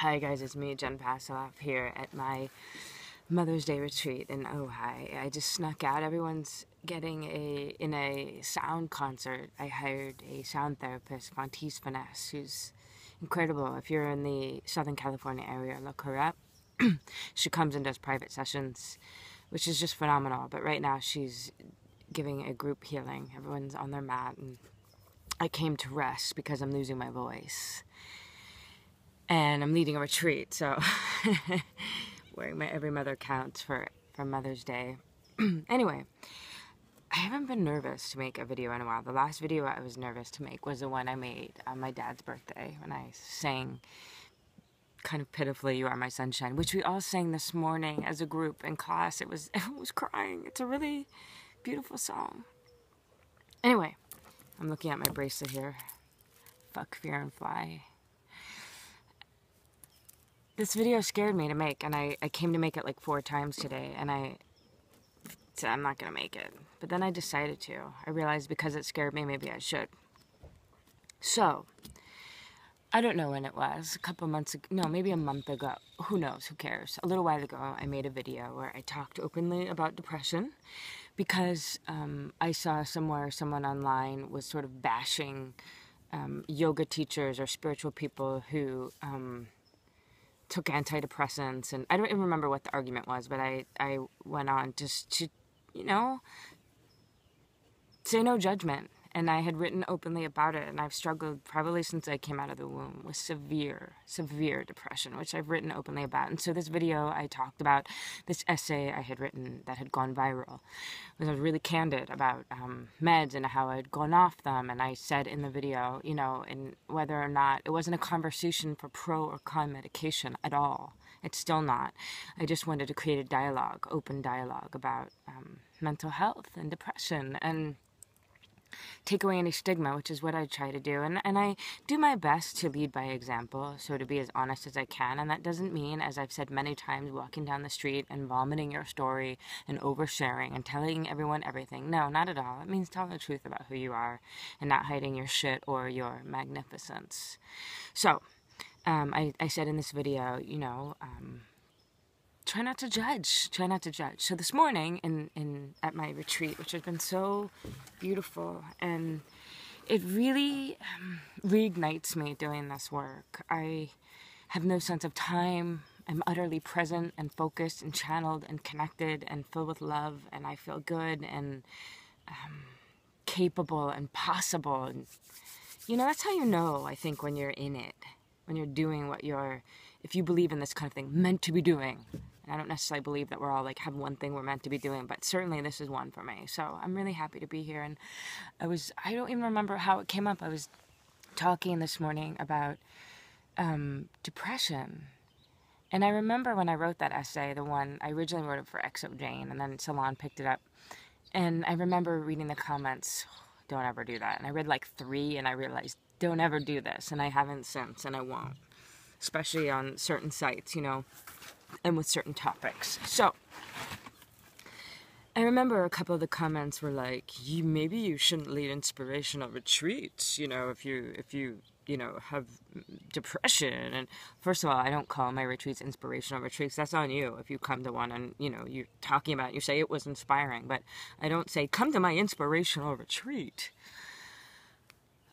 Hi guys, it's me, Jen Passoff, here at my Mother's Day retreat in Ojai. I just snuck out. Everyone's getting in a sound concert. I hired a sound therapist, Fontis Finesse, who's incredible. If you're in the Southern California area, look her up. She comes and does private sessions, which is just phenomenal. But right now she's giving a group healing. Everyone's on their mat, and I came to rest because I'm losing my voice. And I'm leading a retreat, so wearing my Every Mother Counts for Mother's Day. Anyway, I haven't been nervous to make a video in a while. The last video I was nervous to make was the one I made on my dad's birthday when I sang kind of pitifully, "You Are My Sunshine," which we all sang this morning as a group in class. Everyone was crying. It's a really beautiful song. Anyway, I'm looking at my bracelet here. Fuck, fear, and fly. This video scared me to make, and I came to make it like 4 times today, and I said I'm not going to make it. But then I decided to. I realized because it scared me, maybe I should. So, I don't know when it was, a couple months ago, no, maybe a month ago, who knows, who cares. A little while ago, I made a video where I talked openly about depression because I saw somewhere someone online was sort of bashing yoga teachers or spiritual people who took antidepressants, and I don't even remember what the argument was, but I went on just to, say no judgment. And I had written openly about it, and I've struggled probably since I came out of the womb with severe, severe depression, which I've written openly about. And so this video, I talked about this essay I had written that had gone viral. I was really candid about meds and how I'd gone off them. And I said in the video, and whether or not it wasn't a conversation for pro or con medication at all. It's still not. I just wanted to create a dialogue, open dialogue about mental health and depression and take away any stigma, which is what I try to do. And I do my best to lead by example, so to be as honest as I can. And that doesn't mean, as I've said many times, walking down the street and vomiting your story and oversharing and telling everyone everything. No, not at all. It means telling the truth about who you are and not hiding your shit or your magnificence. So, I said in this video, try not to judge. Try not to judge. So this morning at my retreat, which has been so beautiful, and it really reignites me doing this work. I have no sense of time. I'm utterly present and focused and channeled and connected and filled with love, and I feel good and capable and possible. And, that's how you know, I think, when you're in it, when you're doing what you're, if you believe in this kind of thing, meant to be doing. I don't necessarily believe that we're all have one thing we're meant to be doing, but certainly this is one for me. So I'm really happy to be here. And I don't even remember how it came up. I was talking this morning about depression. And I remember when I wrote that essay, the one, I originally wrote it for XO Jane, and then Salon picked it up. And I remember reading the comments, don't ever do that. And I read 3, and I realized, don't ever do this. And I haven't since, and I won't. Especially on certain sites, and with certain topics. So, I remember a couple of the comments were like, maybe you shouldn't lead inspirational retreats, if you have depression. And first of all, I don't call my retreats inspirational retreats. That's on you. If you come to one and, you're talking about it, you say it was inspiring, but I don't say, come to my inspirational retreat.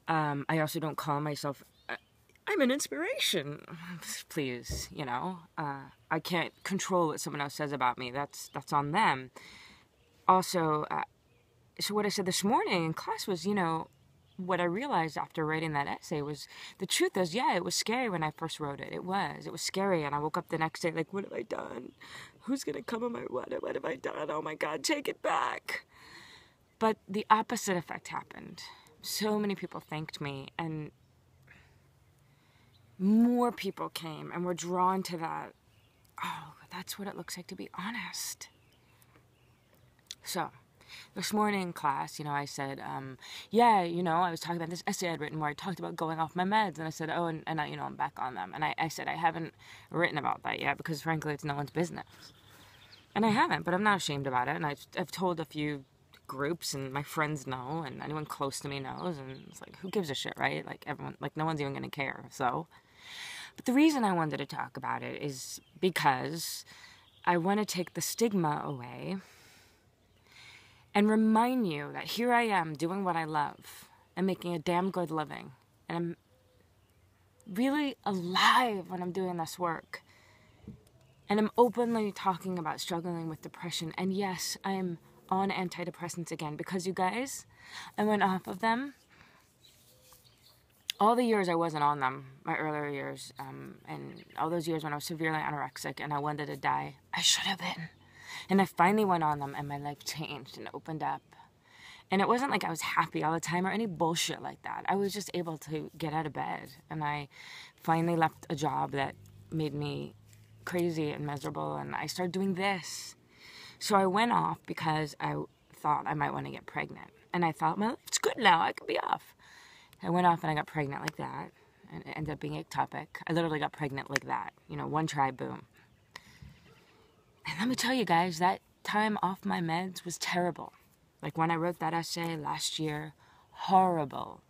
I also don't call myself I'm an inspiration. Please, I can't control what someone else says about me. That's on them. Also, so what I said this morning in class was, what I realized after writing that essay was, the truth is, yeah, it was scary when I first wrote it. It was scary, and I woke up the next day like, what have I done? Who's going to come on my what have I done? Oh my God, take it back. But the opposite effect happened. So many people thanked me, and more people came and were drawn to that. Oh, that's what it looks like to be honest. So, this morning in class, I said, I was talking about this essay I'd written where I talked about going off my meds, and I said, and I'm back on them. And I said, I haven't written about that yet because, frankly, it's no one's business. And I haven't, but I'm not ashamed about it. And I've told a few groups, and my friends know, and anyone close to me knows, and it's like, who gives a shit, right? Everyone, no one's even going to care, so... But the reason I wanted to talk about it is because I want to take the stigma away and remind you that here I am doing what I love and making a damn good living. And I'm really alive when I'm doing this work. And I'm openly talking about struggling with depression. And yes, I'm on antidepressants again because, you guys, I went off of them all the years I wasn't on them, my earlier years, and all those years when I was severely anorexic and I wanted to die. I should have been. And I finally went on them and my life changed and opened up. And it wasn't like I was happy all the time or any bullshit like that. I was just able to get out of bed. And I finally left a job that made me crazy and miserable. And I started doing this. So I went off because I thought I might want to get pregnant. And I thought, well, it's good now. I can be off. I went off and I got pregnant like that. And it ended up being ectopic. I literally got pregnant like that. You know, one try, boom. And let me tell you guys, that time off my meds was terrible. Like when I wrote that essay last year, horrible.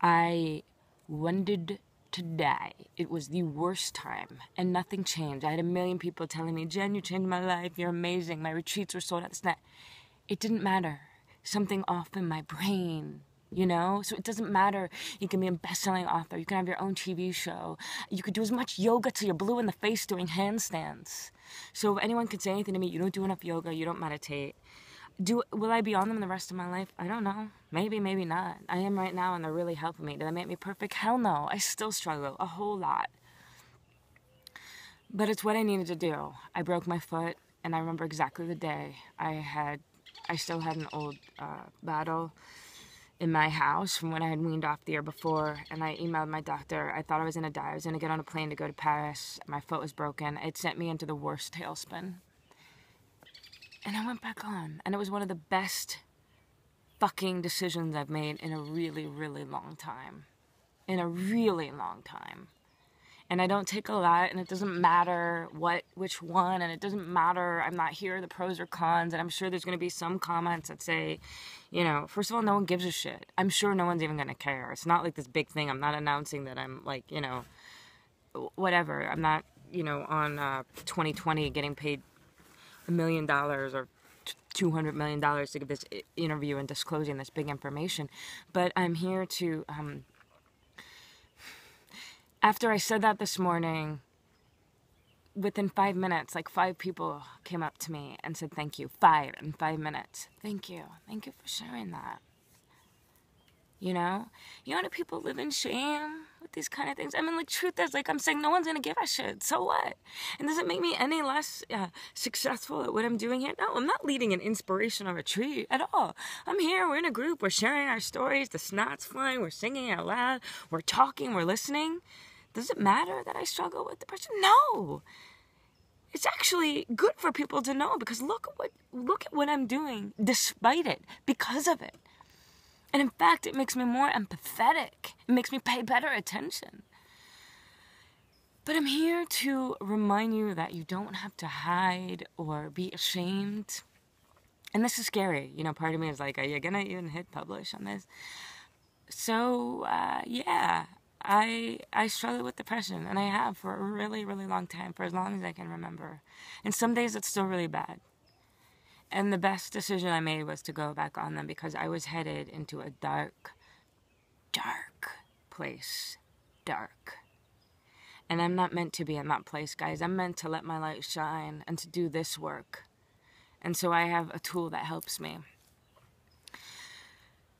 I wanted to die. It was the worst time and nothing changed. I had a million people telling me, Jen, you changed my life. You're amazing. My retreats were sold out. This and that. It didn't matter. Something off in my brain, you know? So it doesn't matter. You can be a best-selling author. You can have your own TV show. You could do as much yoga till you're blue in the face doing handstands. So if anyone could say anything to me, you don't do enough yoga, you don't meditate. Will I be on them the rest of my life? I don't know. Maybe, maybe not. I am right now and they're really helping me. Do they make me perfect? Hell no. I still struggle a whole lot. But it's what I needed to do. I broke my foot and I remember exactly the day. I still had an old battle in my house from when I had weaned off the year before, and I emailed my doctor. I thought I was going to die. I was going to get on a plane to go to Paris. My foot was broken. It sent me into the worst tailspin. And I went back on, and it was one of the best fucking decisions I've made in a really, really long time. In a really long time. And I don't take a lot, and it doesn't matter which one, and it doesn't matter, I'm not here, the pros or cons, and I'm sure there's going to be some comments that say, you know, first of all, no one gives a shit. I'm sure no one's even going to care. It's not like this big thing. I'm not announcing that I'm like, you know, whatever. I'm not, you know, on 2020 getting paid $1 million or $200 million to give this interview and disclosing this big information. But I'm here to, after I said that this morning, within 5 minutes, like 5 people came up to me and said, thank you. 5 in 5 minutes. Thank you. Thank you for sharing that. You know how people live in shame with these kind of things? I mean, like, truth is, like, I'm saying no one's going to give a shit. So what? And does it make me any less successful at what I'm doing here? No, I'm not leading an inspirational retreat at all. I'm here. We're in a group. We're sharing our stories. The snot's flying. We're singing out loud. We're talking. We're listening. Does it matter that I struggle with depression? No. It's actually good for people to know because look at what I'm doing despite it, because of it. And in fact, it makes me more empathetic. It makes me pay better attention. But I'm here to remind you that you don't have to hide or be ashamed. And this is scary. You know, part of me is like, are you going to even hit publish on this? So, yeah, I struggle with depression, and I have for a really, really long time, for as long as I can remember. And some days it's still really bad. And the best decision I made was to go back on them because I was headed into a dark, dark place. Dark. And I'm not meant to be in that place, guys. I'm meant to let my light shine and to do this work. And so I have a tool that helps me.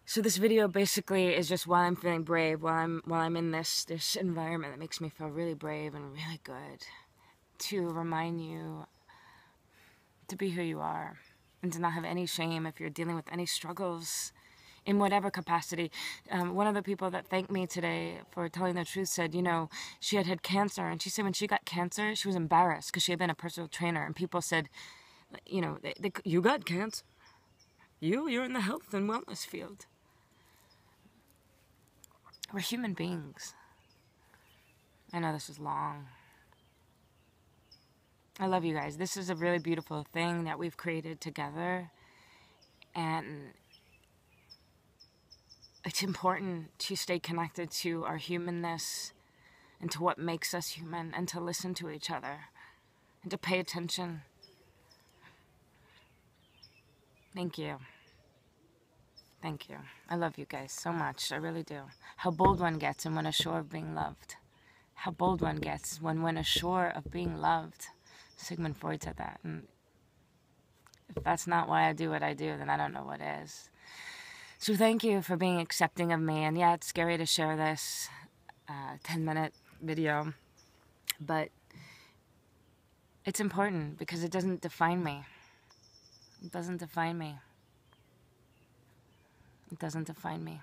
So this video basically is just while I'm feeling brave, while I'm in this environment that makes me feel really brave and really good, to remind you to be who you are. And to not have any shame if you're dealing with any struggles in whatever capacity. One of the people that thanked me today for telling the truth said, you know, she had cancer. And she said when she got cancer, she was embarrassed because she had been a personal trainer. And people said, you know, you got cancer. You're in the health and wellness field. We're human beings. I know this is long. I love you guys. This is a really beautiful thing that we've created together. And it's important to stay connected to our humanness and to what makes us human, and to listen to each other, and to pay attention. Thank you. Thank you. I love you guys so much. I really do. How bold one gets and when assured of being loved. How bold one gets when assured of being loved. Sigmund Freud said that. And if that's not why I do what I do, then I don't know what is. So thank you for being accepting of me. And yeah, it's scary to share this 10-minute video, but it's important because it doesn't define me. It doesn't define me. It doesn't define me.